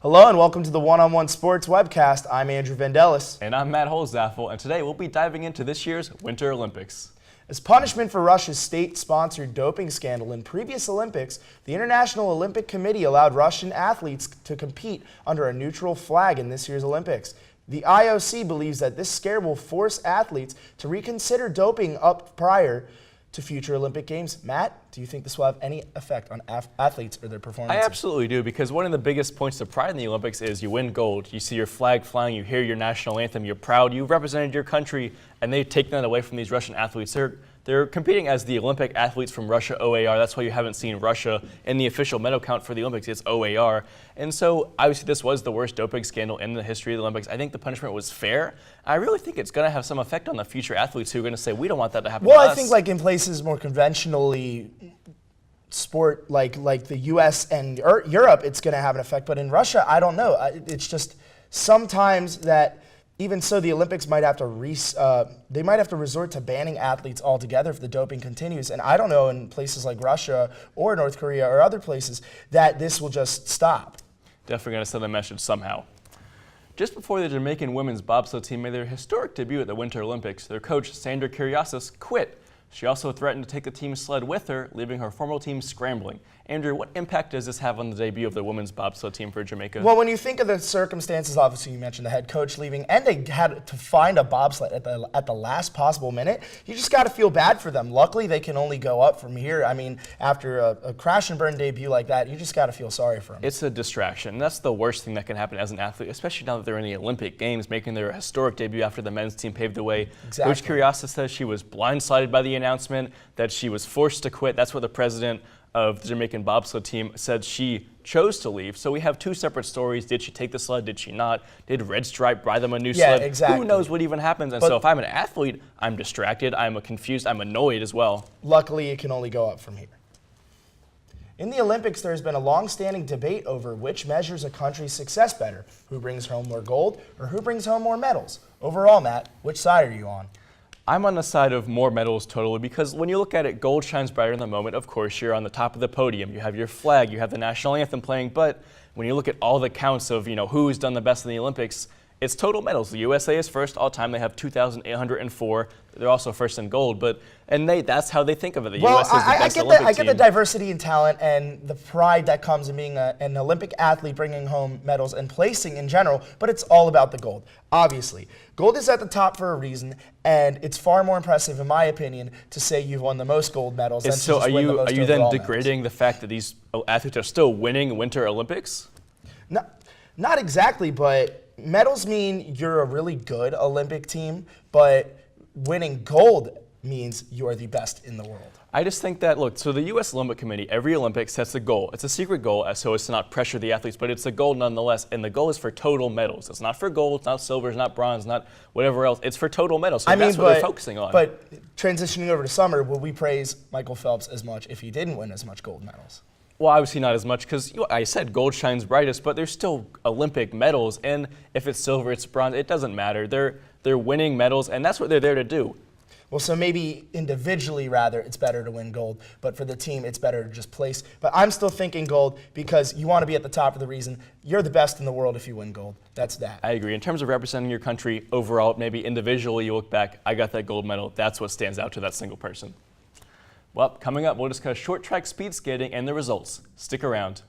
Hello and welcome to the One-on-One Sports Webcast. I'm Andrew Vandellis. And I'm Matt Holzaffel, and today we'll be diving into this year's Winter Olympics. As punishment for Russia's state-sponsored doping scandal in previous Olympics, the International Olympic Committee allowed Russian athletes to compete under a neutral flag in this year's Olympics. The IOC believes that this scare will force athletes to reconsider doping up prior to future Olympic Games. Matt, do you think this will have any effect on athletes or their performances? I absolutely do, because one of the biggest points of pride in the Olympics is you win gold. You see your flag flying, you hear your national anthem, you're proud, you've represented your country, and they take that away from these Russian athletes. They're competing as the Olympic athletes from Russia OAR. That's why you haven't seen Russia in the official medal count for the Olympics. It's OAR. And so obviously this was the worst doping scandal in the history of the Olympics. I think the punishment was fair. I really think it's going to have some effect on the future athletes who are going to say, we don't want that to happen to us. Well, I think like in places more conventionally sport like the U.S. and Europe, it's going to have an effect. But in Russia, I don't know. It's just sometimes that even so, the Olympics might have to resort to banning athletes altogether if the doping continues. And I don't know in places like Russia or North Korea or other places that this will just stop. Definitely going to send a message somehow. Just before the Jamaican women's bobsled team made their historic debut at the Winter Olympics, their coach, Sandra Kyrgiasis, quit. She also threatened to take the team's sled with her, leaving her former team scrambling. Andrew, what impact does this have on the debut of the women's bobsled team for Jamaica? Well, when you think of the circumstances, obviously you mentioned the head coach leaving, and they had to find a bobsled at the last possible minute. You just got to feel bad for them. Luckily, they can only go up from here. I mean, after a crash and burn debut like that, you just got to feel sorry for them. It's a distraction. That's the worst thing that can happen as an athlete, especially now that they're in the Olympic Games, making their historic debut after the men's team paved the way. Exactly. Coach Kyrgiasis says she was blindsided by the announcement, that she was forced to quit. That's what the president of the Jamaican bobsled team said she chose to leave. So we have two separate stories. Did she take the sled? Did she not? Did Red Stripe buy them a new sled? Exactly. Who knows what even happens? And so if I'm an athlete, I'm distracted, I'm confused, I'm annoyed as well. Luckily, it can only go up from here. In the Olympics, there's been a long-standing debate over which measures a country's success better, who brings home more gold or who brings home more medals. Overall, Matt, which side are you on? I'm on the side of more medals totally, because when you look at it, gold shines brighter in the moment. Of course, you're on the top of the podium. You have your flag, you have the national anthem playing, but when you look at all the counts of who's done the best in the Olympics, it's total medals. The USA is first all time. They have 2,804. They're also first in gold, that's how they think of it. The US is the best Olympic team. I get the diversity in talent and the pride that comes in being an Olympic athlete, bringing home medals and placing in general, but it's all about the gold. Obviously, gold is at the top for a reason, and it's far more impressive, in my opinion, to say you've won the most gold medals than to just win the most are you then overall degrading medals. the fact that these athletes are still winning Winter Olympics? No, not exactly, but medals mean you're a really good Olympic team, but winning gold means you are the best in the world. I just think that, look, so the U.S. Olympic Committee, every Olympics sets a goal. It's a secret goal, so as to not pressure the athletes, but it's a goal nonetheless, and the goal is for total medals. It's not for gold, it's not silver, it's not bronze, not whatever else. It's for total medals, so that's what they're focusing on. But transitioning over to summer, will we praise Michael Phelps as much if he didn't win as much gold medals? Well, obviously not as much, because I said gold shines brightest, but there's still Olympic medals, and if it's silver, it's bronze, it doesn't matter. They're winning medals, and that's what they're there to do. Well, so maybe individually, rather, it's better to win gold, but for the team, it's better to just place. But I'm still thinking gold because you want to be at the top of the reason. You're the best in the world if you win gold. That's that. I agree. In terms of representing your country overall, maybe individually you look back, I got that gold medal. That's what stands out to that single person. Well, coming up, we'll discuss short track speed skating and the results. Stick around.